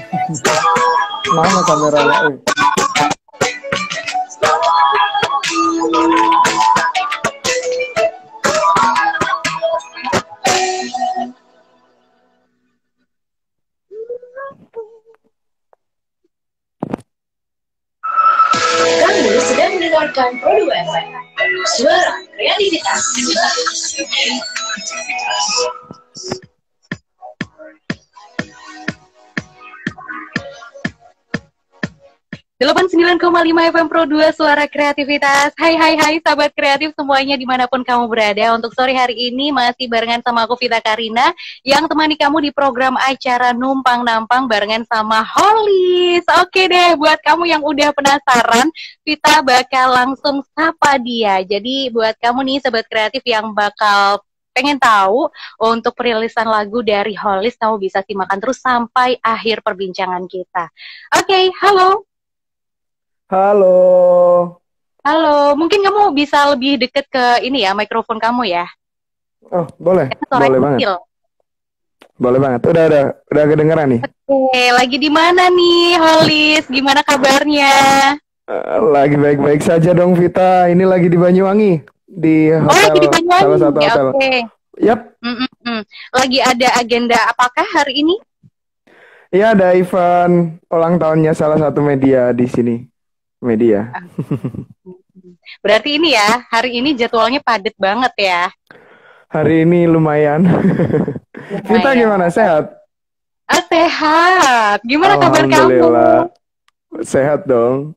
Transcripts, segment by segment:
Mana kameranya? Kamu sedang mendengarkan Produk FM, suara kreativitas. Delapan 89,5 FM Pro 2 Suara Kreativitas. Hai sahabat kreatif semuanya dimanapun kamu berada. Untuk sore hari ini masih barengan sama aku Vita Karina yang temani kamu di program acara Numpang Nampang barengan sama Hollis. Oke deh, buat kamu yang udah penasaran, Vita bakal langsung sapa dia. Jadi buat kamu nih sahabat kreatif yang bakal pengen tahu untuk perilisan lagu dari Hollis, kamu bisa simakkan terus sampai akhir perbincangan kita. Oke, halo. Halo. Halo, mungkin kamu bisa lebih deket ke ini ya, mikrofon kamu ya. Oh, boleh. Boleh banget. Boleh banget. Udah kedengeran nih. Oke, lagi di mana nih, Hollis? Gimana kabarnya? Lagi baik-baik saja dong, Vita. Ini lagi di Banyuwangi, di hotel. Oh, lagi di Banyuwangi. Salah satu hotel. Oke. Yap. Lagi ada agenda apakah hari ini? Iya, ada event ulang tahunnya salah satu media di sini. Media. Berarti ini ya, hari ini jadwalnya padat banget ya. Hari ini lumayan. Vita gimana? Sehat? Sehat. Gimana kabar kamu? Alhamdulillah. Sehat dong.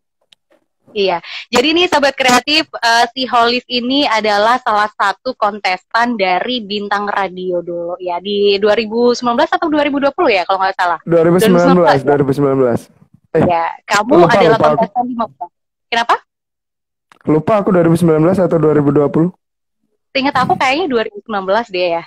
Iya, jadi nih sahabat kreatif, si Hollis ini adalah salah satu kontestan dari Bintang Radio dulu ya, di 2019 atau 2020 ya kalau nggak salah. 2019. Ya, kamu adalah kontestan di Mokta. Kenapa? Lupa aku 2019 atau 2020. Ingat aku kayaknya 2019 dia ya.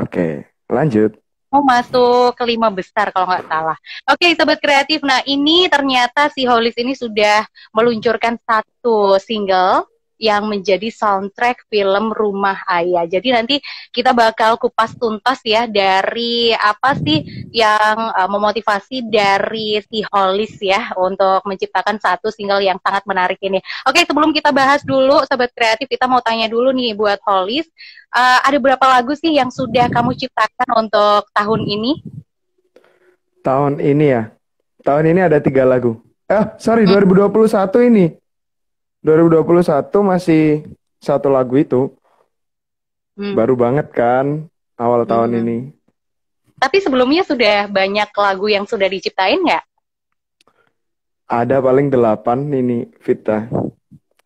Oke, lanjut. Mau masuk ke 5 besar kalau nggak salah. Oke, sahabat kreatif. Nah, ini ternyata si Hollis ini sudah meluncurkan satu single yang menjadi soundtrack film Rumah Ayah. Jadi nanti kita bakal kupas tuntas ya dari apa sih yang memotivasi dari si Hollis ya untuk menciptakan satu single yang sangat menarik ini. Oke, sebelum kita bahas dulu, sahabat kreatif, kita mau tanya dulu nih buat Hollis. Ada berapa lagu sih yang sudah kamu ciptakan untuk tahun ini? Tahun ini ya? Tahun ini ada 3 lagu. 2021 ini. 2021 masih 1 lagu itu. Baru banget kan awal tahun ini. Tapi sebelumnya sudah banyak lagu yang sudah diciptain nggak? Ada paling 8 ini, Vita.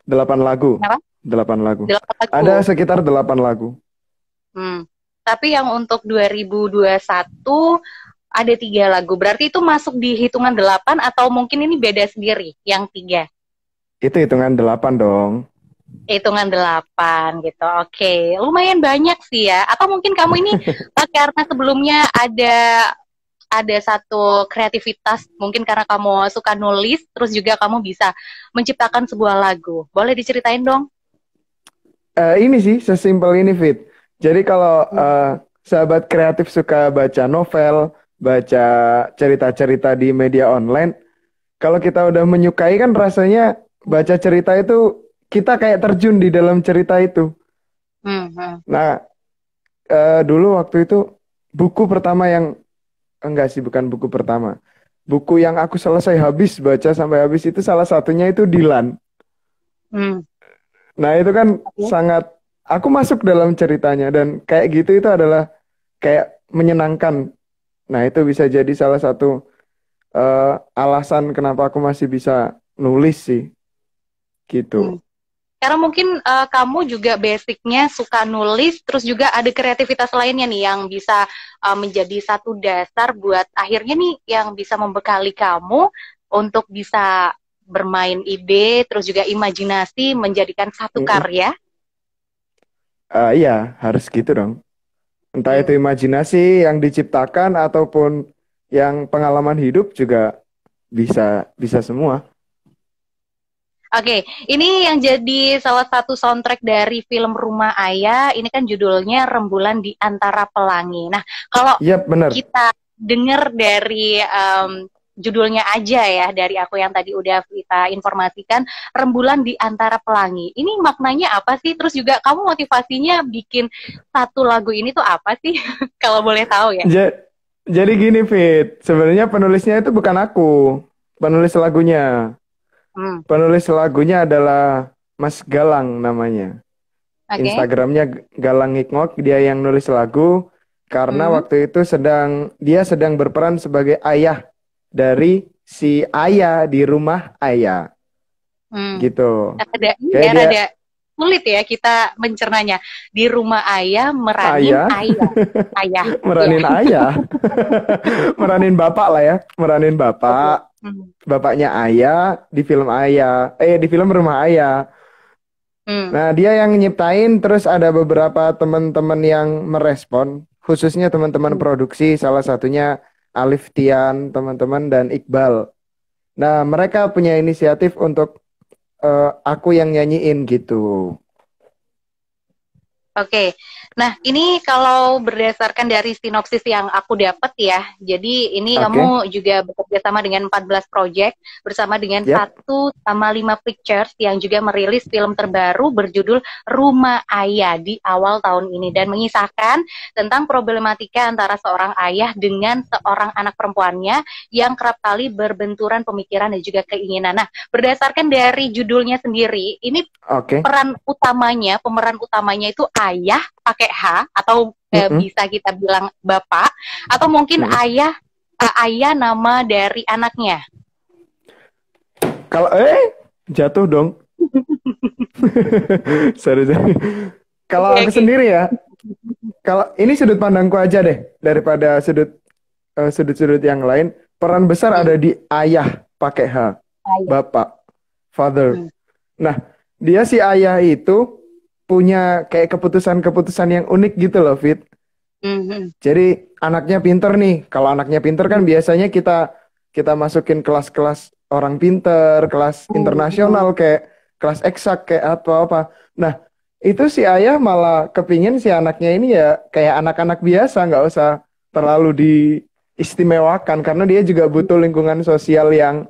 8 lagu. Kenapa? 8 lagu. 8 lagu. Ada sekitar 8 lagu. Tapi yang untuk 2021 ada 3 lagu. Berarti itu masuk di hitungan 8 atau mungkin ini beda sendiri yang 3? Itu hitungan 8 dong. Hitungan 8 gitu. Oke, lumayan banyak sih ya. Atau mungkin kamu ini karena sebelumnya ada satu kreativitas, mungkin karena kamu suka nulis, terus juga kamu bisa menciptakan sebuah lagu. Boleh diceritain dong? Ini sih sesimpel ini, Fit. Jadi kalau sahabat kreatif suka baca novel, baca cerita-cerita di media online, kalau kita udah menyukai kan rasanya baca cerita itu kita kayak terjun di dalam cerita itu. Nah, dulu waktu itu buku pertama yang enggak sih, bukan buku pertama. Buku yang aku selesai habis baca sampai habis itu salah satunya itu Dilan. Nah, itu kan sangat aku masuk dalam ceritanya dan kayak gitu itu adalah kayak menyenangkan. Nah, itu bisa jadi salah satu alasan kenapa aku masih bisa nulis sih. Gitu. Karena mungkin kamu juga basicnya suka nulis, terus juga ada kreativitas lainnya nih yang bisa menjadi satu dasar buat akhirnya nih yang bisa membekali kamu untuk bisa bermain ide, terus juga imajinasi menjadikan satu karya. Iya, harus gitu dong. Entah itu imajinasi yang diciptakan ataupun yang pengalaman hidup juga bisa semua. Oke, ini yang jadi salah satu soundtrack dari film Rumah Ayah. Ini kan judulnya Rembulan di Antara Pelangi. Nah, kalau bener. kita denger dari judulnya aja ya, dari aku yang tadi udah kita informasikan, Rembulan di Antara Pelangi. Ini maknanya apa sih? Terus juga kamu motivasinya bikin satu lagu ini tuh apa sih? Kalau boleh tahu ya. Jadi gini, Fit. Sebenarnya penulisnya itu bukan aku. Penulis lagunya. Hmm. Penulis lagunya adalah Mas Galang namanya. Oke. Instagramnya Galang Ngikngok. Dia yang nulis lagu. Karena waktu itu dia sedang berperan sebagai ayah dari si Ayah di rumah Ayah. Gitu. Ada sulit ya kita mencernanya. Di rumah Ayah meranin ayah. Meranin ayah. Meranin bapak lah ya. Meranin bapak. Bapaknya Ayah di film Ayah. Di film Rumah Ayah. Nah, dia yang nyiptain, terus ada beberapa teman-teman yang merespon, khususnya teman-teman produksi, salah satunya Alif Tian, teman-teman, dan Iqbal. Nah, mereka punya inisiatif untuk aku yang nyanyiin gitu. Oke. Nah, ini kalau berdasarkan dari sinopsis yang aku dapat ya, jadi ini kamu juga bekerja sama dengan 14 project bersama dengan 1 sama 5 pictures yang juga merilis film terbaru berjudul Rumah Ayah di awal tahun ini dan mengisahkan tentang problematika antara seorang ayah dengan seorang anak perempuannya yang kerap kali berbenturan pemikiran dan juga keinginan. Nah, berdasarkan dari judulnya sendiri, ini pemeran utamanya itu ayah pakai H atau bisa kita bilang bapak atau mungkin ayah nama dari anaknya. Kalau jatuh dong. sorry. Kalau aku sendiri ya, kalau ini sudut pandangku aja deh daripada sudut-sudut yang lain, peran besar ada di ayah pakai H, bapak, father. Nah, dia si ayah itu punya kayak keputusan-keputusan yang unik gitu loh, Fit. Jadi anaknya pinter nih. Kalau anaknya pinter kan biasanya kita masukin kelas-kelas orang pinter, kelas internasional kayak kelas eksak kayak apa. Nah, itu si ayah malah kepingin si anaknya ini ya kayak anak-anak biasa, nggak usah terlalu diistimewakan karena dia juga butuh lingkungan sosial yang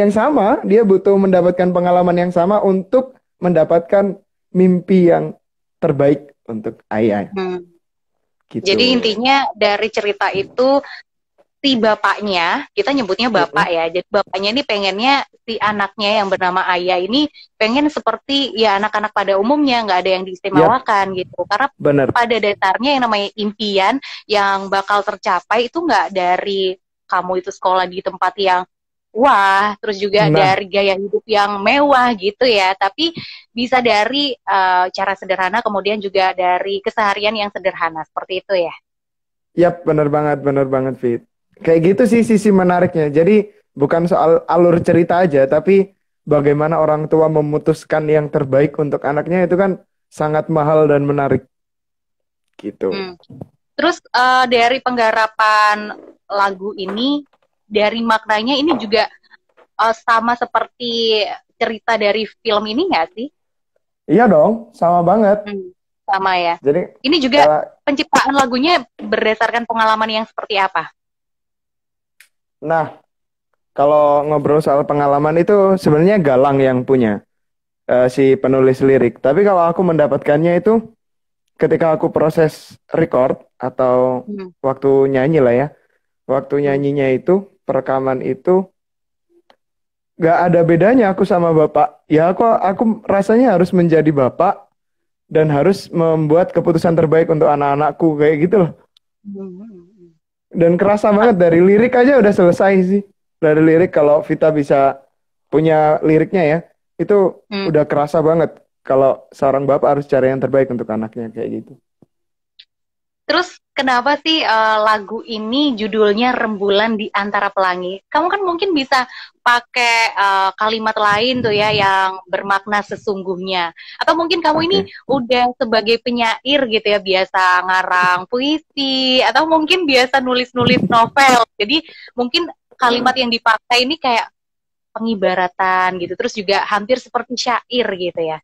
sama. Dia butuh mendapatkan pengalaman yang sama untuk mendapatkan mimpi yang terbaik untuk ayah. Gitu. Jadi intinya dari cerita itu si bapaknya, kita nyebutnya bapak ya. Jadi bapaknya ini pengennya si anaknya yang bernama Ayah ini pengen seperti ya anak-anak pada umumnya, nggak ada yang diistimewakan gitu. Karena pada dasarnya yang namanya impian yang bakal tercapai itu nggak dari kamu itu sekolah di tempat yang wah, terus juga dari gaya hidup yang mewah gitu ya, tapi bisa dari cara sederhana, kemudian juga dari keseharian yang sederhana, seperti itu ya? Yap, benar banget, Fit. Kayak gitu sih sisi menariknya. Jadi bukan soal alur cerita aja, tapi bagaimana orang tua memutuskan yang terbaik untuk anaknya itu kan sangat mahal dan menarik. Gitu. Terus dari penggarapan lagu ini, dari maknanya ini juga sama seperti cerita dari film ini nggak sih? Iya dong, sama banget. Sama ya. Jadi ini juga penciptaan lagunya berdasarkan pengalaman yang seperti apa? Nah, kalau ngobrol soal pengalaman itu sebenarnya Galang yang punya si penulis lirik. Tapi kalau aku mendapatkannya itu ketika aku proses record atau waktu nyanyi lah ya. Waktu nyanyinya itu perekaman itu gak ada bedanya aku sama bapak. Ya aku rasanya harus menjadi bapak dan harus membuat keputusan terbaik untuk anak-anakku kayak gitu loh. Dan kerasa banget dari lirik aja udah selesai sih. Dari lirik kalau Vita bisa punya liriknya ya, itu udah kerasa banget kalau seorang bapak harus cari yang terbaik untuk anaknya kayak gitu. Terus kenapa sih lagu ini judulnya Rembulan di Antara Pelangi? Kamu kan mungkin bisa pakai kalimat lain tuh ya yang bermakna sesungguhnya. Atau mungkin kamu ini udah sebagai penyair gitu ya, biasa ngarang puisi, atau mungkin biasa nulis-nulis novel. Jadi mungkin kalimat yang dipakai ini kayak pengibaratan gitu, terus juga hampir seperti syair gitu ya.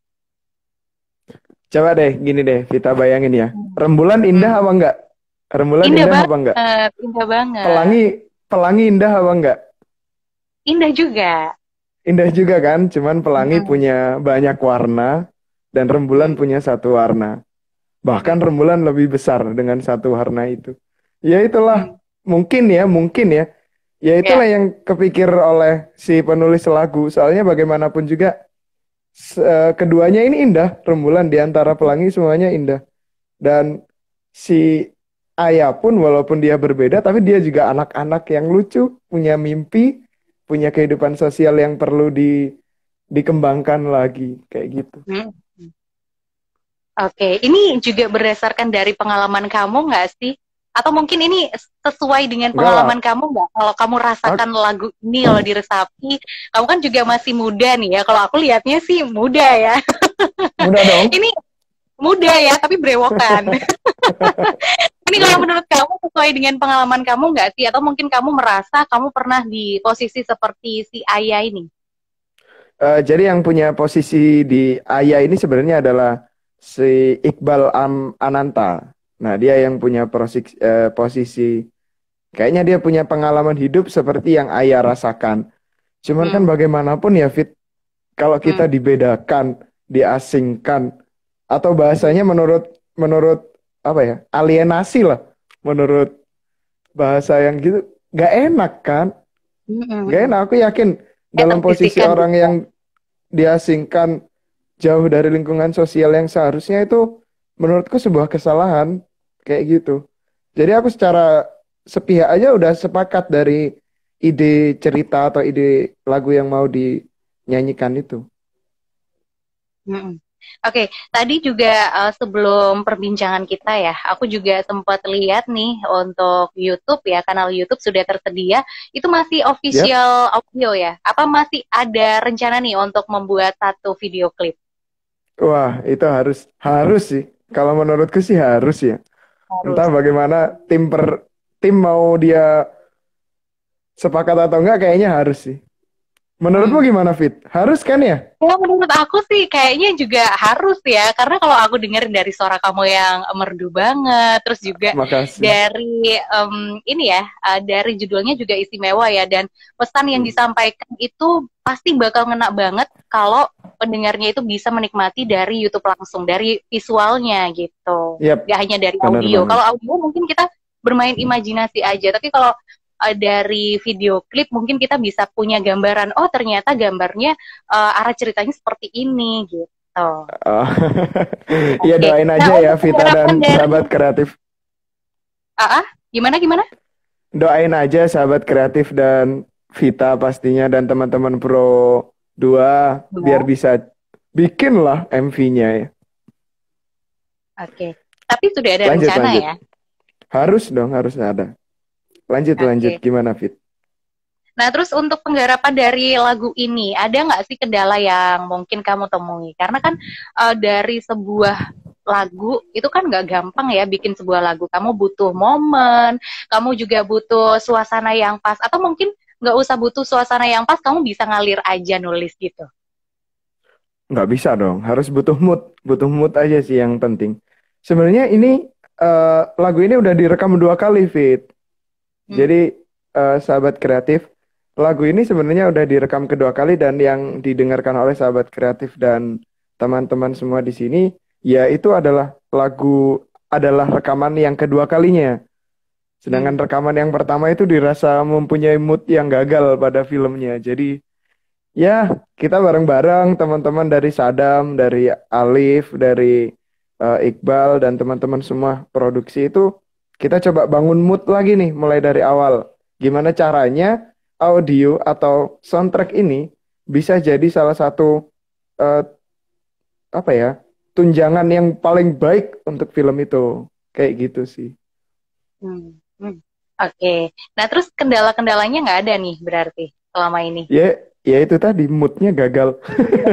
Coba deh, gini deh, Vita bayangin ya. Rembulan indah apa enggak? Rembulan Indah indah apa enggak? banget, indah banget. Pelangi, pelangi indah apa enggak? Indah juga. Indah juga kan, cuman pelangi Mm-mm. punya banyak warna dan rembulan Mm-mm. punya satu warna. Bahkan Mm-mm. rembulan lebih besar dengan satu warna itu. Ya itulah, Mm. mungkin ya, mungkin ya. Ya itulah Ya. yang kepikir oleh si penulis lagu. Soalnya bagaimanapun juga keduanya ini indah, rembulan di antara pelangi semuanya indah. Dan si Ayah pun walaupun dia berbeda, tapi dia juga anak-anak yang lucu, punya mimpi, punya kehidupan sosial yang perlu dikembangkan lagi, kayak gitu. Mm. Oke, ini juga berdasarkan dari pengalaman kamu nggak sih? Atau mungkin ini sesuai dengan Enggak lah, pengalaman kamu nggak? Kalau kamu rasakan aku, lagu ini, kalau diresapi, kamu kan juga masih muda nih ya. Kalau aku lihatnya sih muda ya. mudah dong. Ini muda ya, tapi brewokan. Ini kalau menurut kamu sesuai dengan pengalaman kamu nggak sih? Atau mungkin kamu merasa kamu pernah di posisi seperti si Ayah ini? Jadi yang punya posisi di Ayah ini sebenarnya adalah si Iqbal Ananta. Nah, dia yang punya posisi, kayaknya dia punya pengalaman hidup seperti yang Ayah rasakan. Cuman kan Hmm. bagaimanapun ya Fit, kalau Hmm. kita dibedakan, diasingkan, atau bahasanya menurut menurut apa ya, alienasi lah, menurut bahasa yang gitu, gak enak kan? Hmm. Hmm. Gak Hmm. enak. Aku yakin dalam posisi Terbisikan orang gitu ya. yang diasingkan jauh dari lingkungan sosial yang seharusnya itu, menurutku sebuah kesalahan kayak gitu. Jadi aku secara sepihak aja udah sepakat dari ide cerita atau ide lagu yang mau dinyanyikan itu. Mm-mm. Oke, tadi juga sebelum perbincangan kita ya, aku juga sempat lihat nih untuk YouTube ya, kanal YouTube sudah tersedia. Itu masih Yap. official audio ya? Apa masih ada rencana nih untuk membuat satu video klip? Wah, itu harus harus sih. Kalau menurutku sih harus ya. Entah Harus. bagaimana tim mau dia sepakat atau enggak, kayaknya harus sih. Menurutmu Hmm. gimana, Fit? Harus kan ya? Ya, menurut aku sih kayaknya juga harus ya, karena kalau aku dengar dari suara kamu yang merdu banget, terus juga Makasih. dari ini ya, dari judulnya juga istimewa ya, dan pesan yang Hmm. disampaikan itu pasti bakal ngena banget kalau pendengarnya itu bisa menikmati dari YouTube langsung, dari visualnya gitu, Yap, gak hanya dari benar audio. banget. Kalau audio mungkin kita bermain imajinasi aja, tapi kalau dari video klip mungkin kita bisa punya gambaran, oh ternyata gambarnya arah ceritanya seperti ini gitu. Oh. Iya, Oke. doain Nah, aja ya untuk Vita dan penggarapan dari sahabat kreatif. gimana gimana? Doain aja sahabat kreatif dan Vita pastinya dan teman-teman Pro 2 biar Dua. bisa bikin lah MV-nya ya. Oke. Tapi sudah ada Lanjut, rencana lanjut. ya. Harus dong, harus ada. Lanjut, lanjut. Oke. Gimana, Fit? Nah, terus untuk penggarapan dari lagu ini, ada nggak sih kendala yang mungkin kamu temui? Karena kan dari sebuah lagu itu kan nggak gampang ya bikin sebuah lagu. Kamu butuh momen, kamu juga butuh suasana yang pas, atau mungkin nggak usah butuh suasana yang pas, kamu bisa ngalir aja nulis gitu. Nggak bisa dong, harus butuh mood. Butuh mood aja sih yang penting. Sebenarnya ini lagu ini udah direkam 2 kali, Fit. Hmm. Jadi sahabat kreatif, lagu ini sebenarnya udah direkam kedua kali dan yang didengarkan oleh sahabat kreatif dan teman-teman semua di sini, ya itu adalah rekaman yang kedua kalinya. Hmm. Sedangkan rekaman yang pertama itu dirasa mempunyai mood yang gagal pada filmnya. Jadi ya kita bareng-bareng teman-teman dari Sadam, dari Alif, dari Iqbal dan teman-teman semua produksi itu kita coba bangun mood lagi nih mulai dari awal. Gimana caranya audio atau soundtrack ini bisa jadi salah satu eh, apa ya, tunjangan yang paling baik untuk film itu. Kayak gitu sih. Hmm. Hmm. Oke. Nah, terus kendala-kendalanya nggak ada nih berarti selama ini. Ya, ya itu tadi moodnya gagal.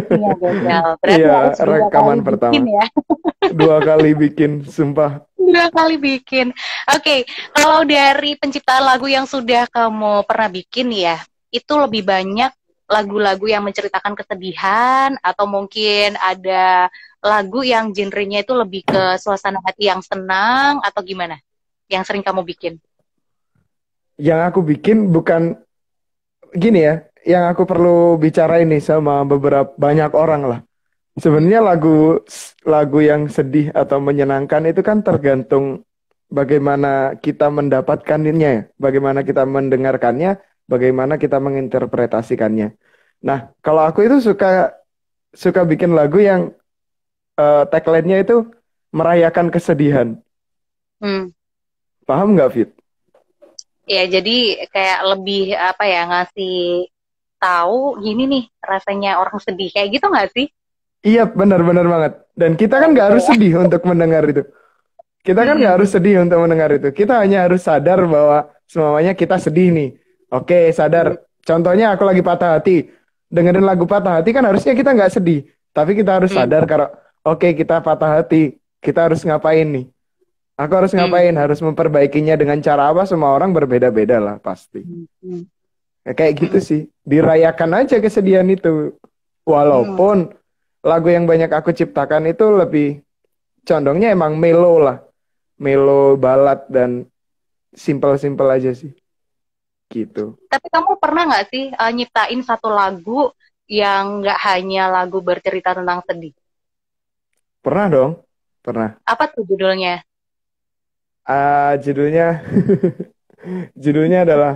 Moodnya gagal. Berarti Iya, harus dua kali rekaman bikin pertama. ya. 2 kali bikin, sumpah. Dua kali bikin. Oke, kalau dari penciptaan lagu yang sudah kamu pernah bikin ya, itu lebih banyak lagu-lagu yang menceritakan kesedihan atau mungkin ada lagu yang genrenya itu lebih ke suasana hati yang senang atau gimana? yang sering kamu bikin? Yang aku bikin bukan gini ya, yang aku perlu bicara ini sama beberapa banyak orang lah. Sebenarnya lagu lagu yang sedih atau menyenangkan itu kan tergantung bagaimana kita mendapatkannya, ya, bagaimana kita mendengarkannya, bagaimana kita menginterpretasikannya. Nah, kalau aku itu suka suka bikin lagu yang tagline-nya itu merayakan kesedihan. Hmm. Paham nggak, Fit? Ya, jadi kayak lebih apa ya, ngasih tahu gini nih rasanya orang sedih kayak gitu nggak sih? Iya, benar-benar banget. Dan kita kan nggak Oke. harus sedih untuk mendengar itu. Kita kan nggak harus Mm-mm. sedih untuk mendengar itu. Kita hanya harus sadar bahwa semuanya kita sedih nih. Oke, sadar. Contohnya aku lagi patah hati. Dengerin lagu patah hati kan harusnya kita nggak sedih. Tapi kita harus Mm. sadar kalau oke kita patah hati. Kita harus ngapain nih? Aku harus Mm. ngapain? Harus memperbaikinya dengan cara apa? Semua orang berbeda-beda lah pasti. Mm. Mm. Ya, kayak gitu sih. Dirayakan aja kesedihan itu. Mm. Walaupun lagu yang banyak aku ciptakan itu lebih condongnya emang melo lah. Melo, balad, dan simpel-simpel aja sih. Gitu. Tapi kamu pernah nggak sih nyiptain satu lagu yang nggak hanya lagu bercerita tentang sedih? Pernah dong? Pernah. Apa tuh judulnya? Judulnya judulnya adalah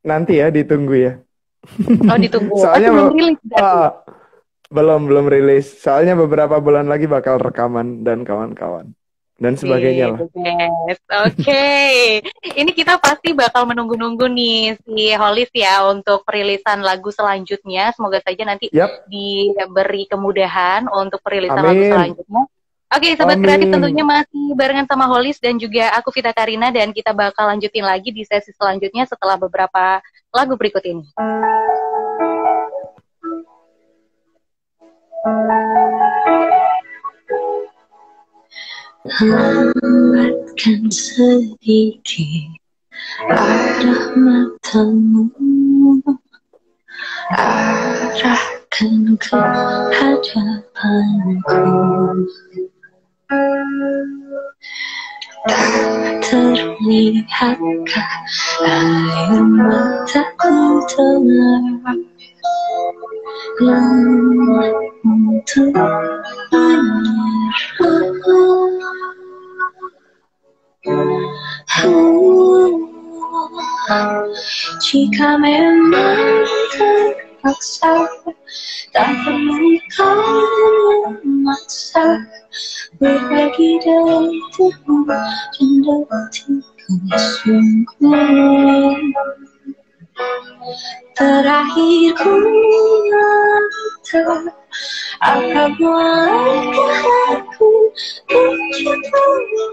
nanti ya ditunggu ya. Oh, ditunggu. Oh, Soalnya belum rilis berarti. ah, belum rilis. Soalnya beberapa bulan lagi bakal rekaman dan kawan-kawan dan sebagainya Wih, lah. the best. Oke. Ini kita pasti bakal menunggu-nunggu nih si Hollis ya untuk perilisan lagu selanjutnya. Semoga saja nanti Yap, diberi kemudahan untuk perilisan lagu amin. selanjutnya. Oke, Sobat Kreatif tentunya Amin. masih barengan sama Hollis dan juga aku Vita Karina dan kita bakal lanjutin lagi di sesi selanjutnya setelah beberapa lagu berikut ini. Lambatkan sedikit arah matamu, arahkan ke hadapanku. Tak terlihatkah air mataku telah untuk jika memang terpaksa, tak perlu kau memaksa berbagi detikmu dan detikku sungguh. Terakhir ku minta, apa bolehkah aku mencintamu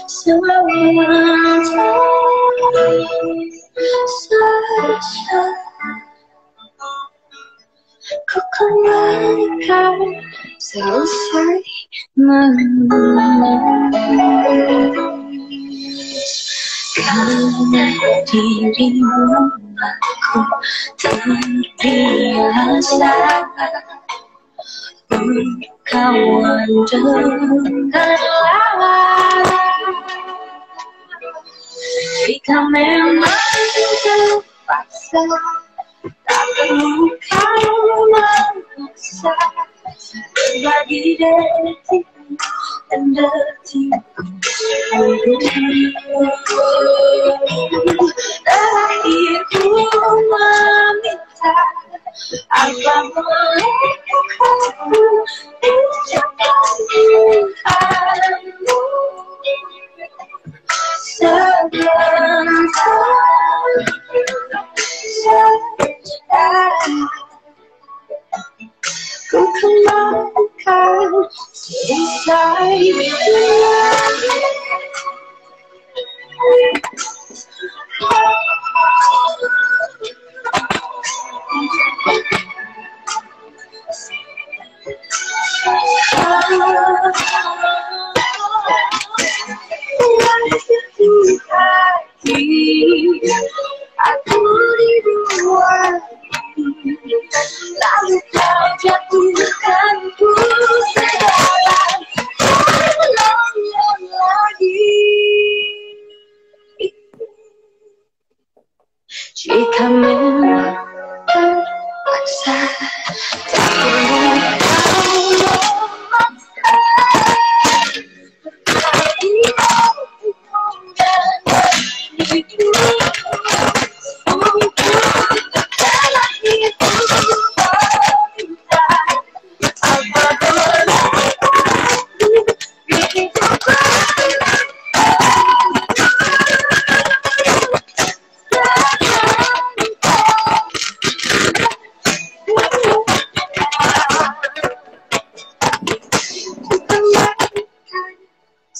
selamanya saja. Ku kembalikan selesai menangis. Karena dirimu aku terbiasa berkawan dengan lawan. Jika memang terpaksa, tak perlu kau memaksa berbagi detikmu dan detikku. Terakhir ku meminta, apa bolehkah aku ucapkan Tuhanmu sebentar saja. Ku kembalikan selesai hati Coming terpaksa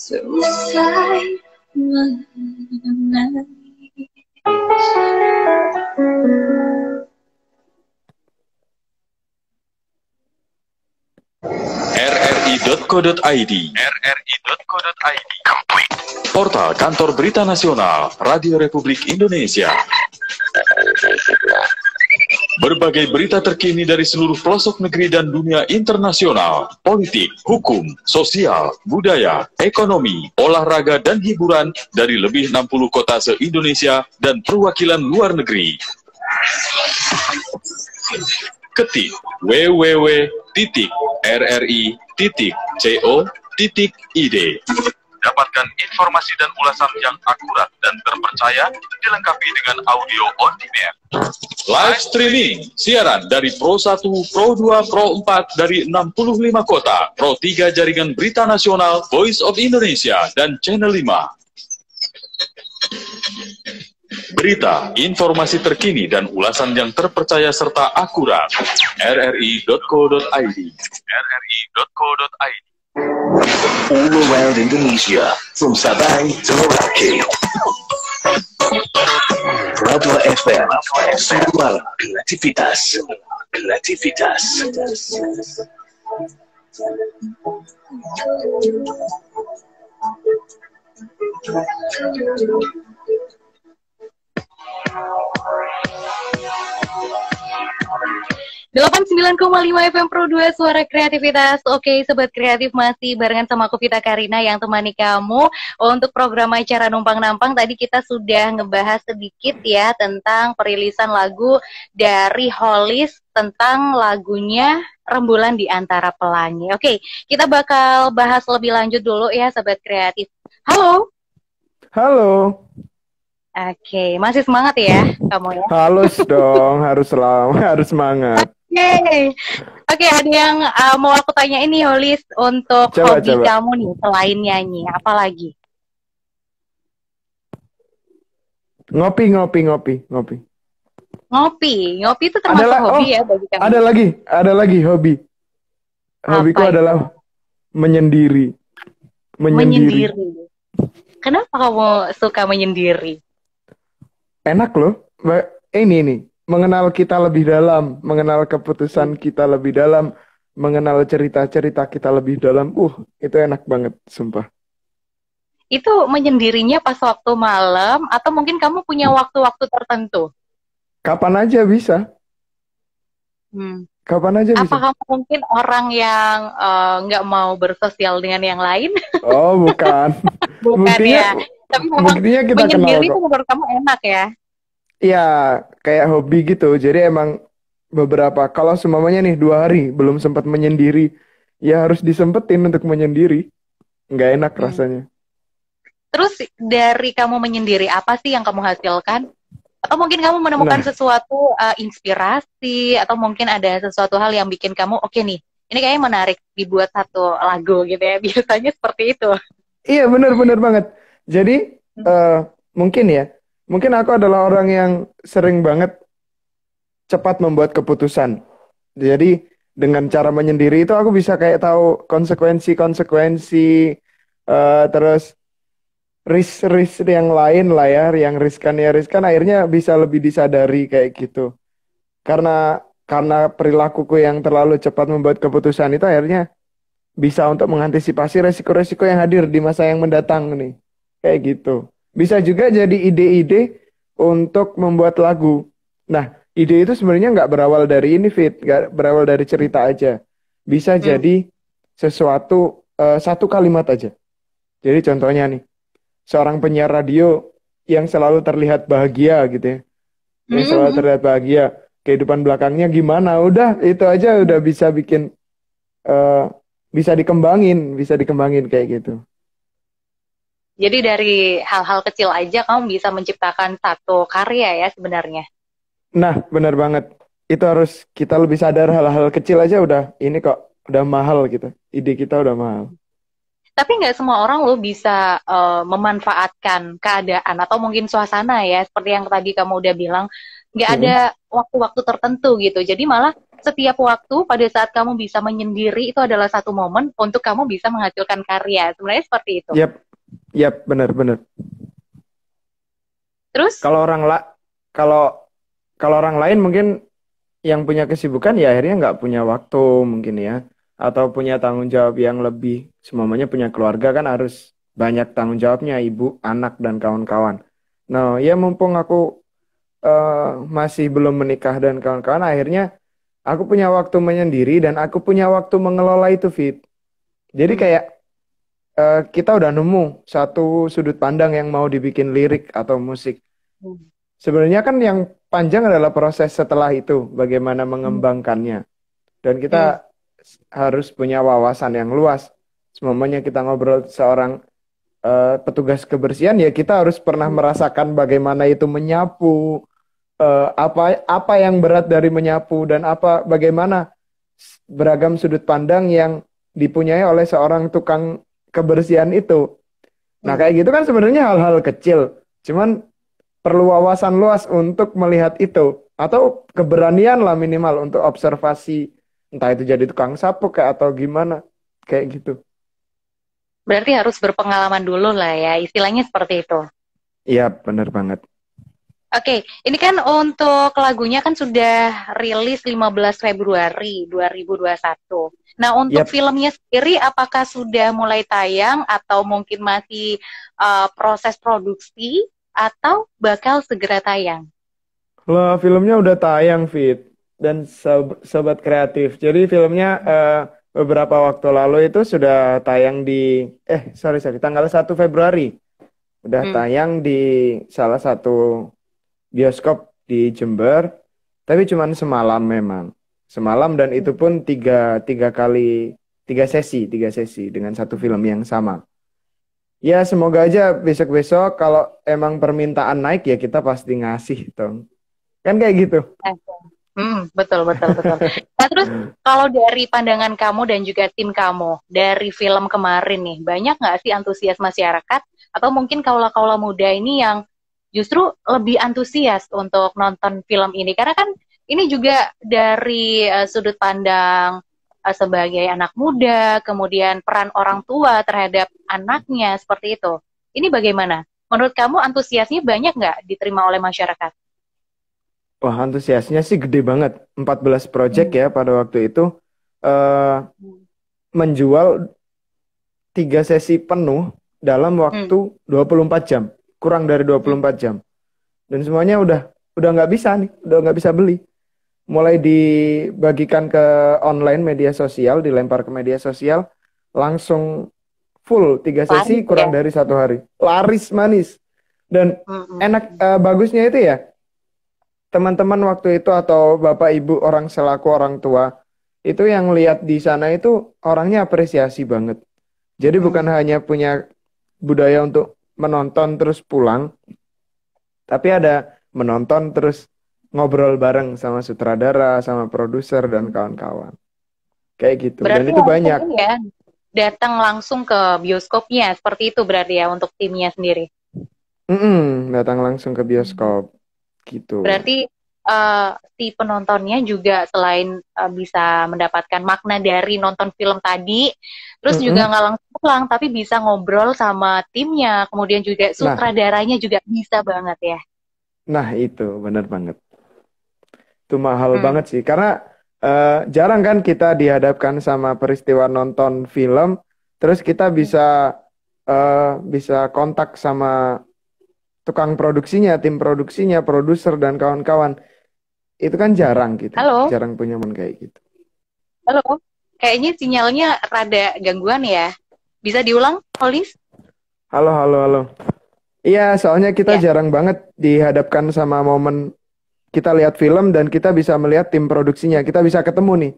selesai menangis. rri.co.id Portal Kantor Berita Nasional Radio Republik Indonesia. Berbagai berita terkini dari seluruh pelosok negeri dan dunia internasional, politik, hukum, sosial, budaya, ekonomi, olahraga, dan hiburan dari lebih 60 kota se-Indonesia dan perwakilan luar negeri. Ketik www.rri.co.id. Dapatkan informasi dan ulasan yang akurat dan terpercaya, dilengkapi dengan audio on demand. Live streaming, siaran dari Pro 1, Pro 2, Pro 4 dari 65 kota, Pro 3 Jaringan Berita Nasional, Voice of Indonesia, dan Channel 5. Berita, informasi terkini dan ulasan yang terpercaya serta akurat. rri.co.id. All around Indonesia, from Sabang to Merauke. Prabwa FM, semua kreativitas. Delapan 89,5 FM Pro 2 Suara Kreativitas. Oke, Sobat Kreatif, masih barengan sama aku Vita Karina yang temani kamu untuk program acara Numpang Nampang. Tadi kita sudah ngebahas sedikit ya tentang perilisan lagu dari Hollis, tentang lagunya Rembulan di Antara Pelangi. Oke, kita bakal bahas lebih lanjut dulu ya Sobat Kreatif. Halo. Halo. Oke, masih semangat ya kamu ya? Halus dong, harus semangat. Yeay. Oke, ada yang mau aku tanya ini, Hollis, untuk hobi kamu nih selain nyanyi, apa lagi? Ngopi itu termasuk hobi ya bagi kamu? Ada lagi hobi. Hobiku adalah menyendiri. Kenapa kamu suka menyendiri? Enak loh. Ini mengenal kita lebih dalam, mengenal keputusan kita lebih dalam, mengenal cerita-cerita kita lebih dalam. Itu enak banget, sumpah. Itu menyendirinya pas waktu malam atau mungkin kamu punya waktu-waktu tertentu? Kapan aja bisa. Kapan aja bisa. Apa kamu mungkin orang yang nggak mau bersosial dengan yang lain? Oh, bukan. Bukan ya. Tapi memang kita menyendiri itu menurut kamu enak ya? Iya, kayak hobi gitu. Jadi emang beberapa, kalau semuanya nih 2 hari belum sempat menyendiri, ya harus disempetin untuk menyendiri. Nggak enak rasanya. Terus dari kamu menyendiri, apa sih yang kamu hasilkan? Atau mungkin kamu menemukan sesuatu inspirasi, atau mungkin ada sesuatu hal yang bikin kamu, oke nih, ini kayaknya menarik dibuat satu lagu gitu ya. Biasanya seperti itu. Iya, bener banget. Jadi, mungkin aku adalah orang yang sering banget cepat membuat keputusan. Jadi, dengan cara menyendiri itu aku bisa kayak tahu konsekuensi, terus risk yang lain lah ya, yang riskan akhirnya bisa lebih disadari kayak gitu. Karena perilakuku yang terlalu cepat membuat keputusan itu akhirnya bisa untuk mengantisipasi resiko-resiko yang hadir di masa yang mendatang nih. Kayak gitu. Bisa juga jadi ide-ide untuk membuat lagu. Nah, ide itu sebenarnya nggak berawal dari nggak berawal dari cerita aja. Bisa jadi sesuatu, satu kalimat aja. Jadi contohnya nih, seorang penyiar radio yang selalu terlihat bahagia gitu ya. yang selalu Mhm. terlihat bahagia. Kehidupan belakangnya gimana? Udah, itu aja udah bisa bikin eh, bisa dikembangin kayak gitu. Jadi dari hal-hal kecil aja kamu bisa menciptakan satu karya ya sebenarnya. Nah, benar banget. Itu harus kita lebih sadar hal-hal kecil aja udah ini kok udah mahal gitu. Ide kita udah mahal. Tapi nggak semua orang loh bisa memanfaatkan keadaan atau mungkin suasana ya, seperti yang tadi kamu udah bilang, nggak ada Mm-mm. waktu-waktu tertentu gitu. Jadi malah setiap waktu pada saat kamu bisa menyendiri itu adalah satu momen untuk kamu bisa menghasilkan karya. Sebenarnya seperti itu. Yap, yap, benar-benar. Terus, Kalau orang la kalau kalau orang lain mungkin yang punya kesibukan ya akhirnya nggak punya waktu mungkin ya, atau punya tanggung jawab yang lebih. Semuanya punya keluarga kan harus banyak tanggung jawabnya, ibu, anak dan kawan-kawan. Nah, ya mumpung aku masih belum menikah dan kawan-kawan, akhirnya aku punya waktu menyendiri dan aku punya waktu mengelola itu, Fit. Jadi hmm, kayak kita udah nemu satu sudut pandang yang mau dibikin lirik atau musik. hmm, Sebenarnya kan yang panjang adalah proses setelah itu, bagaimana hmm, mengembangkannya. Dan hmm, kita harus punya wawasan yang luas. Semuanya kita ngobrol seorang petugas kebersihan, ya kita harus pernah hmm. merasakan bagaimana itu menyapu, apa apa yang berat dari menyapu dan apa bagaimana beragam sudut pandang yang dipunyai oleh seorang tukang kebersihan itu. Nah, Hmm. kayak gitu kan sebenarnya hal-hal kecil. Cuman perlu wawasan luas untuk melihat itu atau keberanian lah minimal untuk observasi, entah itu jadi tukang sapu kayak atau gimana kayak gitu. Berarti harus berpengalaman dulu lah ya, istilahnya seperti itu. Iya, bener banget. Oke, ini kan untuk lagunya kan sudah rilis 15 Februari 2021. Nah, untuk Yap. filmnya sendiri apakah sudah mulai tayang atau mungkin masih proses produksi atau bakal segera tayang? Lah, filmnya udah tayang, Fit. Dan sobat kreatif. Jadi filmnya beberapa waktu lalu itu sudah tayang di sorry, tanggal 1 Februari. Udah Hmm. tayang di salah satu bioskop di Jember, tapi cuman semalam memang. Semalam dan itu pun tiga sesi dengan satu film yang sama. Ya semoga aja besok-besok kalau emang permintaan naik ya kita pasti ngasih dong. Kan kayak gitu. Betul, betul, betul. Nah, terus kalau dari pandangan kamu dan juga tim kamu dari film kemarin nih, banyak nggak sih antusias masyarakat atau mungkin kaula-kaula muda ini yang justru lebih antusias untuk nonton film ini? Karena kan ini juga dari sudut pandang sebagai anak muda, kemudian peran orang tua terhadap anaknya seperti itu. Ini bagaimana? Menurut kamu antusiasnya banyak nggak diterima oleh masyarakat? Wah, antusiasnya sih gede banget. 14 project ya pada waktu itu eh menjual 3 sesi penuh dalam Hmm. waktu 24 jam. Kurang dari Hmm. 24 jam. Dan semuanya udah nggak bisa nih, udah nggak bisa beli. Mulai dibagikan ke online media sosial, dilempar ke media sosial, langsung full 3 sesi Laris ya. kurang dari 1 hari. Laris manis. Dan enak, bagusnya itu ya, teman-teman waktu itu atau bapak ibu orang selaku orang tua itu yang lihat di sana itu orangnya apresiasi banget. Jadi bukan hanya punya budaya untuk menonton terus pulang, tapi ada menonton terus ngobrol bareng sama sutradara, sama produser dan kawan-kawan. Kayak gitu. Dan Berarti itu langsung banyak. ini ya, datang langsung ke bioskopnya, seperti itu berarti ya untuk timnya sendiri. Datang langsung ke bioskop gitu. Berarti si penontonnya juga selain bisa mendapatkan makna dari nonton film tadi, terus juga Mm-mm. nggak langsung pulang, tapi bisa ngobrol sama timnya, kemudian juga Nah, sutradaranya juga bisa banget ya. nah itu benar banget. Itu mahal Hmm. banget sih, karena jarang kan kita dihadapkan sama peristiwa nonton film, terus kita bisa kontak sama tukang produksinya, tim produksinya, produser dan kawan-kawan. Itu kan jarang gitu, Halo, jarang punya momen kayak gitu. halo. Kayaknya sinyalnya rada gangguan ya. Bisa diulang, Polis? Halo, halo, halo. Iya, soalnya kita Ya. jarang banget dihadapkan sama momen kita lihat film dan kita bisa melihat tim produksinya, kita bisa ketemu nih.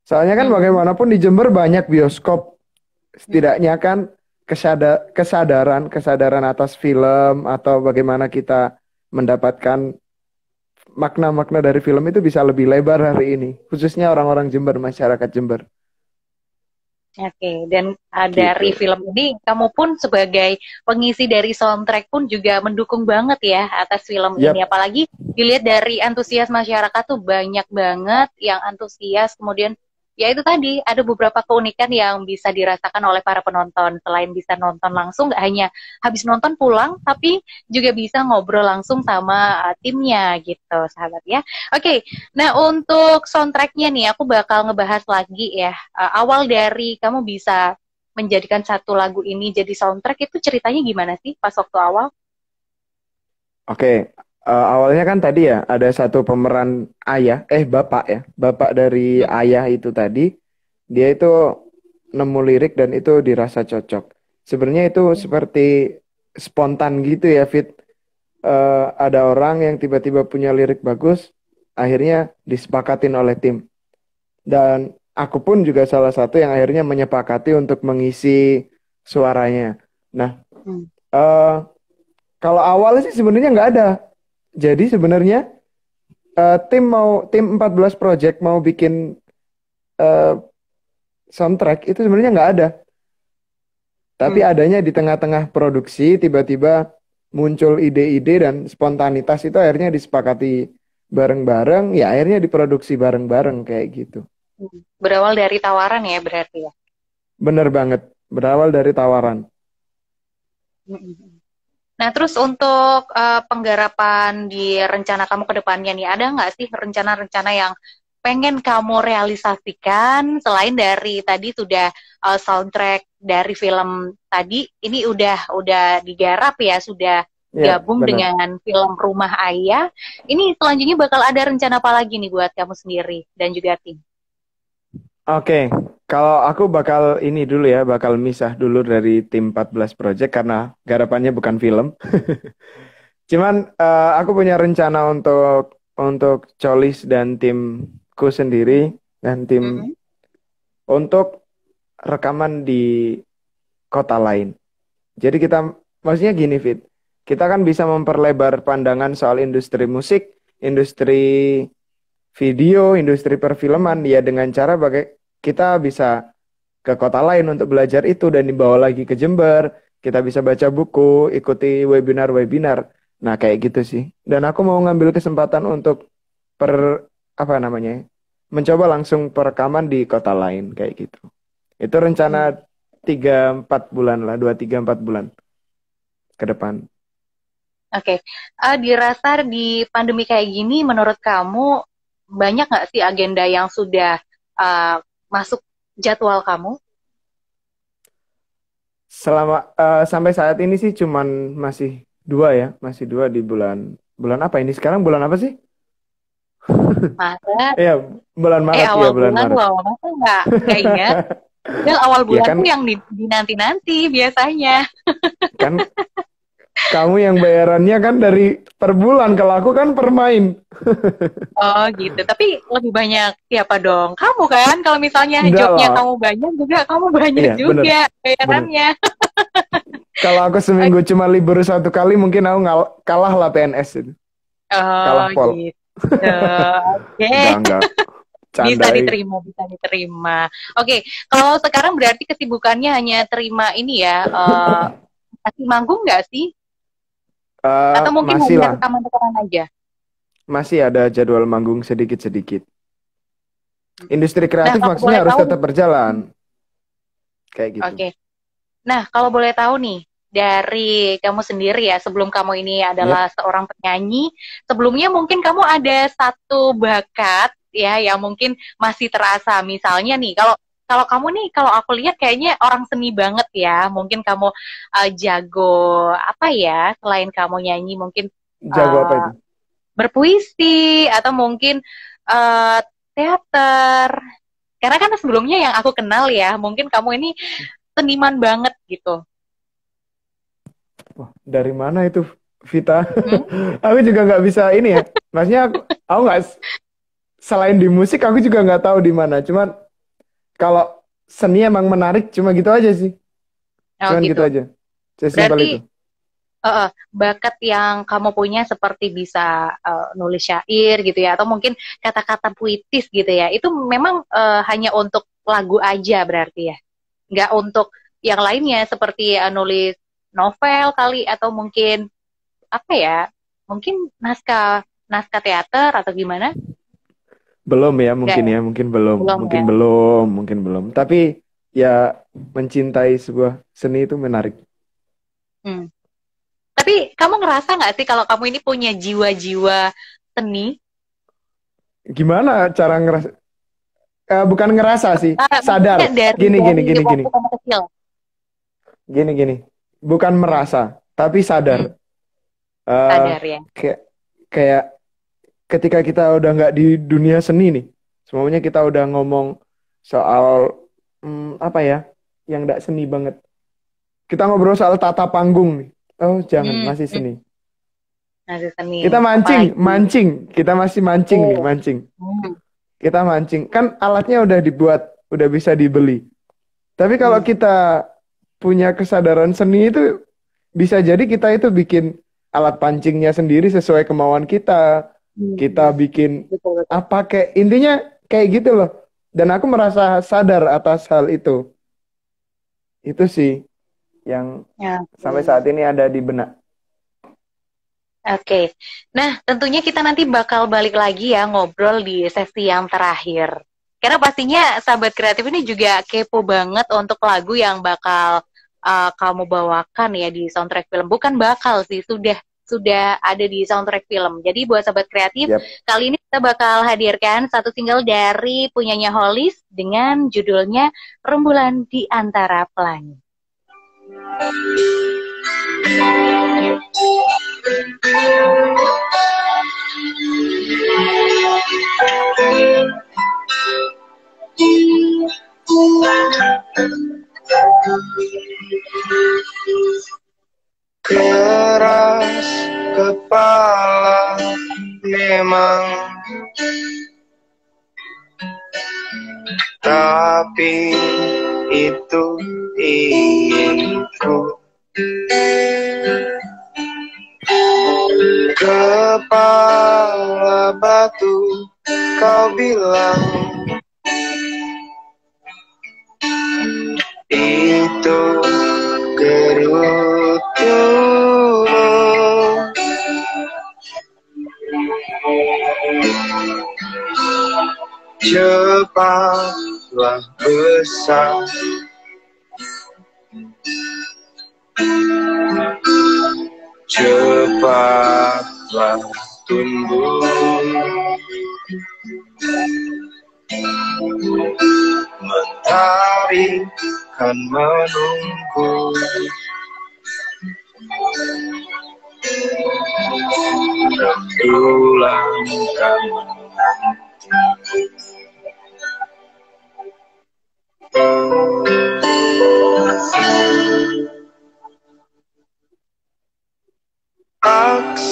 Soalnya kan bagaimanapun di Jember banyak bioskop, setidaknya kan kesadaran atas film atau bagaimana kita mendapatkan makna-makna dari film itu bisa lebih lebar hari ini, khususnya orang-orang Jember, masyarakat Jember. Oke, dan dari Gitu. film ini kamu pun sebagai pengisi dari soundtrack pun juga mendukung banget ya atas film ini. Yap, Apalagi dilihat dari antusias masyarakat tuh banyak banget yang antusias. Kemudian ya itu tadi ada beberapa keunikan yang bisa dirasakan oleh para penonton. Selain bisa nonton langsung, nggak hanya habis nonton pulang, tapi juga bisa ngobrol langsung sama timnya gitu, sahabat ya. Oke, nah untuk soundtracknya nih, aku bakal ngebahas lagi ya. Awal dari kamu bisa menjadikan satu lagu ini jadi soundtrack itu ceritanya gimana sih pas waktu awal? oke. Awalnya kan tadi ya ada satu pemeran ayah, bapak ya, bapak dari ayah itu tadi, dia itu nemu lirik dan itu dirasa cocok. Sebenarnya itu seperti spontan gitu ya, Fit. Ada orang yang tiba-tiba punya lirik bagus, akhirnya disepakatin oleh tim. Dan aku pun juga salah satu yang akhirnya menyepakati untuk mengisi suaranya. Nah, Hmm. eh, kalau awalnya sih sebenarnya nggak ada. Jadi sebenarnya tim 14 Project mau bikin eh, soundtrack itu sebenarnya nggak ada. Tapi Hmm. adanya di tengah-tengah produksi tiba-tiba muncul ide-ide dan spontanitas itu akhirnya disepakati bareng-bareng, ya akhirnya diproduksi bareng-bareng kayak gitu. Berawal dari tawaran ya berarti ya. Bener banget, berawal dari tawaran. Hmm. Nah, terus untuk penggarapan di rencana kamu ke depannya nih, ada nggak sih rencana-rencana yang pengen kamu realisasikan selain dari tadi sudah soundtrack dari film tadi, ini udah digarap ya, sudah Ya, gabung bener. dengan film Rumah Ayah. Ini selanjutnya bakal ada rencana apa lagi nih buat kamu sendiri dan juga tim? Oke, kalau aku bakal ini dulu ya, bakal misah dulu dari tim 14 Project karena garapannya bukan film. Cuman aku punya rencana untuk Colis dan timku sendiri dan tim Mm-mm. untuk rekaman di kota lain. Jadi kita maksudnya gini, Fit. Kita kan bisa memperlebar pandangan soal industri musik, industri video, industri perfilman ya dengan cara kita bisa ke kota lain untuk belajar itu dan dibawa lagi ke Jember. Kita bisa baca buku, ikuti webinar-webinar. Nah, kayak gitu sih. Dan aku mau ngambil kesempatan untuk per apa namanya? Mencoba langsung perekaman di kota lain kayak gitu. Itu rencana 3-4 bulan lah, 2-3-4 bulan ke depan. Oke, dirasa di pandemi kayak gini, menurut kamu banyak nggak sih agenda yang sudah masuk jadwal kamu? Sampai saat ini sih cuman masih 2 ya, masih 2 di bulan bulan apa ini sekarang bulan apa sih? Masa, Iya, bulan Maret ya, awal bulan bulan Maret. loh, masa nggak ingat? Padahal awal Ya bulan kan tuh yang dinanti-nanti biasanya. kan kamu yang bayarannya kan dari per bulan, kalau aku kan per main. Oh gitu, tapi lebih banyak siapa dong? Kamu kan, kalau misalnya Enggak jobnya lah. kamu banyak juga, kamu banyak Iya, bener, juga bener. bayarannya. Kalau aku seminggu cuma libur 1 kali mungkin aku kalah lah PNS itu. Oh Kalah pol. gitu, oke. Enggak. Bisa Candai. diterima, bisa diterima. Oke, kalau sekarang berarti kesibukannya hanya terima ini ya, masih manggung nggak sih? Atau mungkin Masih hanya lah. rekaman-rekaman aja? Masih ada jadwal manggung sedikit-sedikit. Industri Nah, kreatif kalau maksudnya boleh harus tahu, tetap berjalan. Kayak gitu. oke. Nah, kalau boleh tahu nih, dari kamu sendiri ya, sebelum kamu ini Yep. adalah seorang penyanyi, sebelumnya mungkin kamu ada satu bakat ya yang mungkin masih terasa. Misalnya nih, kalau kalau kamu nih, kalau aku lihat kayaknya orang seni banget ya. Mungkin kamu jago apa ya? Selain kamu nyanyi, mungkin Jago apa uh, itu? berpuisi atau mungkin uh, teater. Karena kan sebelumnya yang aku kenal ya, mungkin kamu ini seniman banget gitu. Wah, dari mana itu? Vita. Hmm? Aku juga nggak bisa ini ya. Maksudnya aku nggak, selain di musik aku juga nggak tahu di mana. Cuman kalau seni emang menarik, cuma gitu aja sih. Oh Cuman gitu gitu. aja. Sesimpel Berarti itu. bakat yang kamu punya seperti bisa nulis syair gitu ya, atau mungkin kata-kata puitis gitu ya, itu memang hanya untuk lagu aja berarti ya, nggak untuk yang lainnya seperti nulis novel kali, atau mungkin apa ya, mungkin naskah naskah teater atau gimana? Belum ya, Nggak mungkin ya? ya, mungkin belum, Belum mungkin ya. belum, mungkin belum. Tapi ya mencintai sebuah seni itu menarik. Hmm. Tapi kamu ngerasa nggak sih kalau kamu ini punya jiwa-jiwa seni? Gimana cara ngerasa? Bukan ngerasa sih, Maksudnya sadar. dari Gini, gini, gini, gini, waktu kamu kecil. gini, gini. Bukan Hmm. merasa, tapi Hmm. sadar. Eh, Sadar ya. kayak, kayak ketika kita udah nggak di dunia seni nih, semuanya kita udah ngomong soal apa ya, yang nggak seni banget. Kita ngobrol soal tata panggung nih. Oh, jangan, Hmm. masih Hmm. seni. Nasi seni. Kita mancing, Apalagi. mancing. Kita masih mancing nih, Oh. mancing. Hmm. Kita mancing. Kan alatnya udah dibuat, udah bisa dibeli. Tapi kalau Hmm. kita punya kesadaran seni itu, bisa jadi kita itu bikin alat pancingnya sendiri sesuai kemauan kita. Kita Hmm. bikin Betul, betul. apa kayak intinya kayak gitu loh. Dan aku merasa sadar atas hal itu. Itu sih yang Ya. sampai saat ini ada di benak. Oke. Nah, tentunya kita nanti bakal balik lagi ya ngobrol di sesi yang terakhir. Karena pastinya sahabat kreatif ini juga kepo banget untuk lagu yang bakal kamu bawakan ya di soundtrack film. Bukan bakal sih, sudah ada di soundtrack film. Jadi buat sahabat kreatif, Yap. kali ini kita bakal hadirkan satu single dari punyanya Hollis dengan judulnya Rembulan di Antara Pelangi. Keras kepala memang, tapi itu inginku. Kepala batu kau bilang, itu gerutumu. Cepatlah besar, cepatlah tumbuh, mentari kan menunggu. Rembulan kan menanti.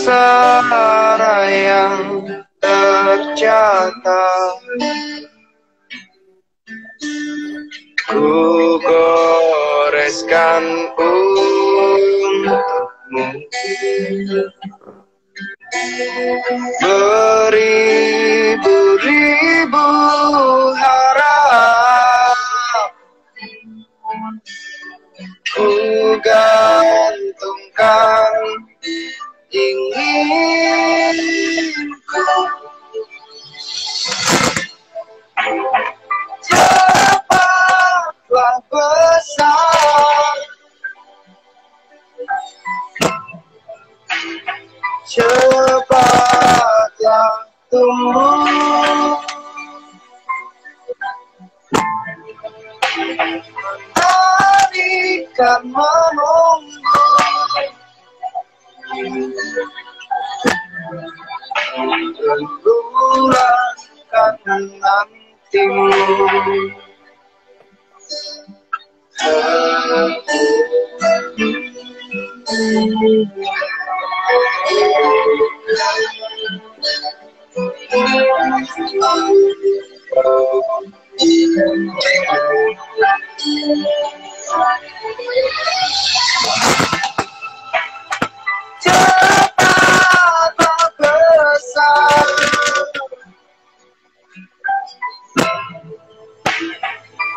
Aksara yang tercatat ku goreskan untukmu. Beribu-ribu harap ku gantungkan inginku. Cepatlah besar, cepatlah tumbuh, mentari kan menunggu. Rembulan kan menantimu. Cepatlah besar,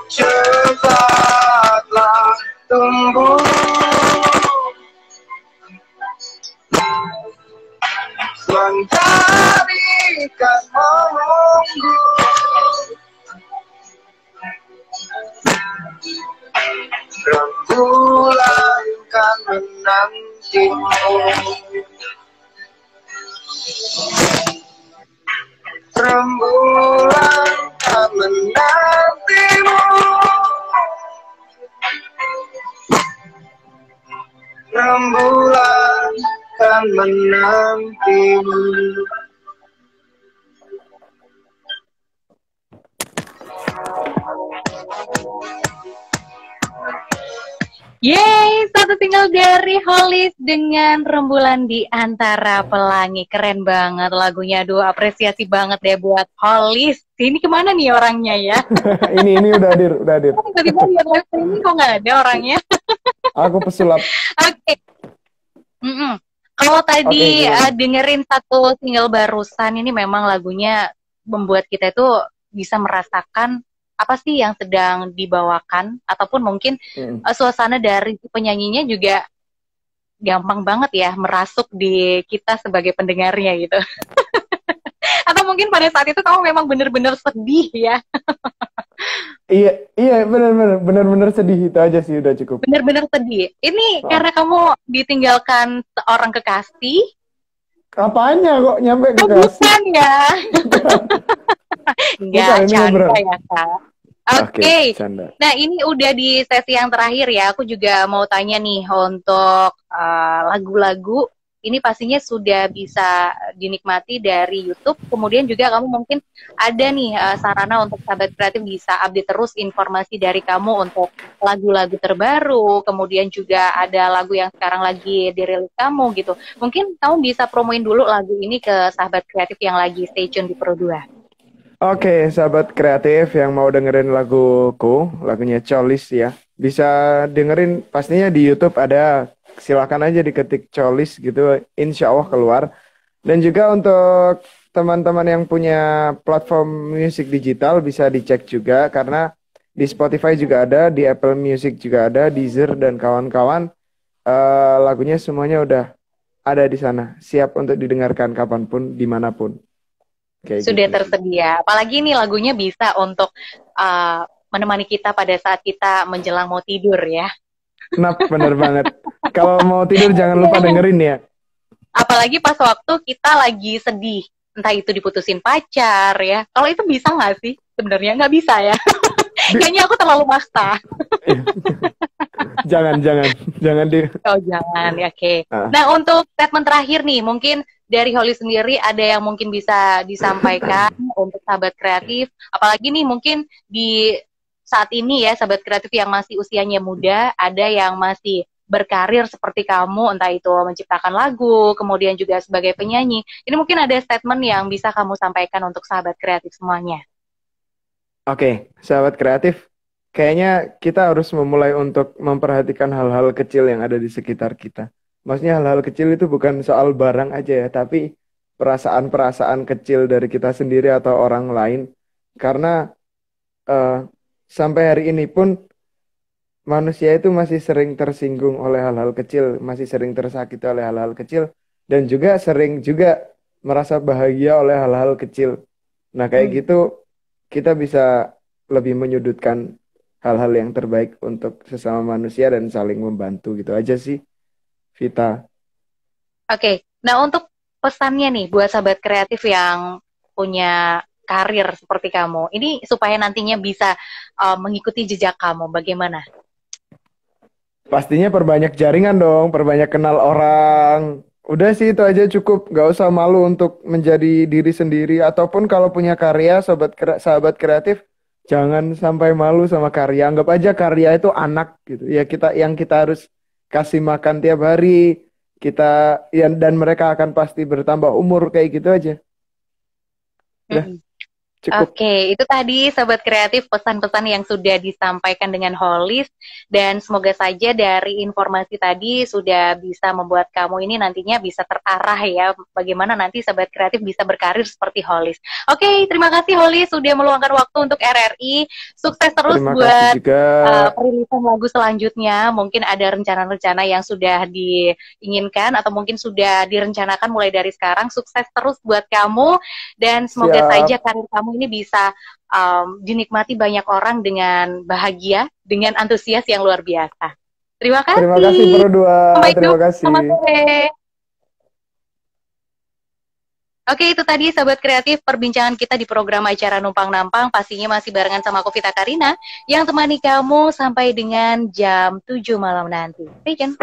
cepatlah tumbuh, mentari kan menunggu, rembulan kan menantimu, rembulan kan menantimu, rembulan kan menantimu. Yeay, satu single dari Hollis dengan Rembulan di Antara Pelangi. Keren banget lagunya. Aduh, apresiasi banget deh buat Hollis. Ini kemana nih orangnya ya? Ini udah hadir, udah hadir. Tiba-tiba lihat live streaming kok nggak ada orangnya. Aku pesulap. Oke. Kalau tadi Oke, gimana? dengerin satu single barusan, ini memang lagunya membuat kita itu bisa merasakan apa sih yang sedang dibawakan, ataupun mungkin Mm. suasana dari si penyanyinya juga gampang banget ya merasuk di kita sebagai pendengarnya gitu. Atau mungkin pada saat itu kamu memang bener-bener sedih ya, Iya, benar-benar sedih itu aja sih udah cukup. bener-bener sedih. Ini Ah. karena kamu ditinggalkan seorang kekasih? Apanya kok nyampe ke Oh, kasih? bukan ya? Enggak, Bukan, ini canda beneran. ya Kak. Oke, Oke. canda. Nah, ini udah di sesi yang terakhir ya. Aku juga mau tanya nih untuk lagu-lagu. Ini pastinya sudah bisa dinikmati dari YouTube. Kemudian juga kamu mungkin ada nih sarana untuk sahabat kreatif bisa update terus informasi dari kamu untuk lagu-lagu terbaru. Kemudian juga ada lagu yang sekarang lagi dirilis kamu gitu. Mungkin kamu bisa promoin dulu lagu ini ke sahabat kreatif yang lagi stay tune di Pro 2. Oke, sahabat kreatif yang mau dengerin laguku, lagunya Colis ya, bisa dengerin pastinya di YouTube ada, silakan aja diketik Colis gitu, insya Allah keluar. Dan juga untuk teman-teman yang punya platform musik digital bisa dicek juga, karena di Spotify juga ada, di Apple Music juga ada, Deezer dan kawan-kawan. Lagunya semuanya udah ada di sana, siap untuk didengarkan kapanpun, dimanapun. Kayak Sudah gitu. tersedia. Apalagi nih lagunya bisa untuk menemani kita pada saat kita menjelang mau tidur ya. Nah, bener banget. Kalau mau tidur jangan lupa dengerin ya. Apalagi pas waktu kita lagi sedih. Entah itu diputusin pacar ya. Kalau itu bisa nggak sih? Sebenarnya nggak bisa ya. Kayaknya aku terlalu maksa. Jangan di. Oh jangan, ya oke. Ah. Nah untuk statement terakhir nih, mungkin dari Holly sendiri ada yang mungkin bisa disampaikan untuk sahabat kreatif. Apalagi nih mungkin di saat ini ya sahabat kreatif yang masih usianya muda, ada yang masih berkarir seperti kamu, entah itu menciptakan lagu, kemudian juga sebagai penyanyi. Ini mungkin ada statement yang bisa kamu sampaikan untuk sahabat kreatif semuanya. Oke, sahabat kreatif, kayaknya kita harus memulai untuk memperhatikan hal-hal kecil yang ada di sekitar kita. Maksudnya hal-hal kecil itu bukan soal barang aja ya, tapi perasaan-perasaan kecil dari kita sendiri atau orang lain. Karena sampai hari ini pun manusia itu masih sering tersinggung oleh hal-hal kecil, masih sering tersakiti oleh hal-hal kecil, dan juga sering juga merasa bahagia oleh hal-hal kecil. Nah, kayak gitu kita bisa lebih menyudutkan hal-hal yang terbaik untuk sesama manusia dan saling membantu gitu aja sih, Vita. Oke, nah untuk pesannya nih buat sahabat kreatif yang punya karir seperti kamu, ini supaya nantinya bisa mengikuti jejak kamu, bagaimana? Pastinya perbanyak jaringan dong, perbanyak kenal orang. Udah sih itu aja cukup, gak usah malu untuk menjadi diri sendiri. Ataupun kalau punya karya, sahabat kreatif, jangan sampai malu sama karya. Anggap aja karya itu anak gitu. Ya kita harus kasih makan tiap hari, kita ya, dan mereka akan pasti bertambah umur kayak gitu aja. Udah Mm-mm. cukup. Oke, itu tadi Sobat Kreatif pesan-pesan yang sudah disampaikan dengan Holis, dan semoga saja dari informasi tadi sudah bisa membuat kamu ini nantinya bisa terarah ya, bagaimana nanti Sobat Kreatif bisa berkarir seperti Holis. Oke, terima kasih Holis sudah meluangkan waktu untuk RRI. Sukses terus Terima kasih buat juga. perilisan lagu selanjutnya. Mungkin ada rencana-rencana yang sudah diinginkan atau mungkin sudah direncanakan mulai dari sekarang. Sukses terus buat kamu, dan semoga Siap. saja karir kamu ini bisa dinikmati banyak orang dengan bahagia, dengan antusias yang luar biasa. Terima Terima kasih kasih. Pro 2. Sampai Terima jumpa. kasih. Selamat sore. Oke, itu tadi Sobat Kreatif perbincangan kita di program acara Numpang Nampang. Pastinya masih barengan sama aku Vita Karina yang temani kamu sampai dengan jam 7 malam nanti. Stay tune.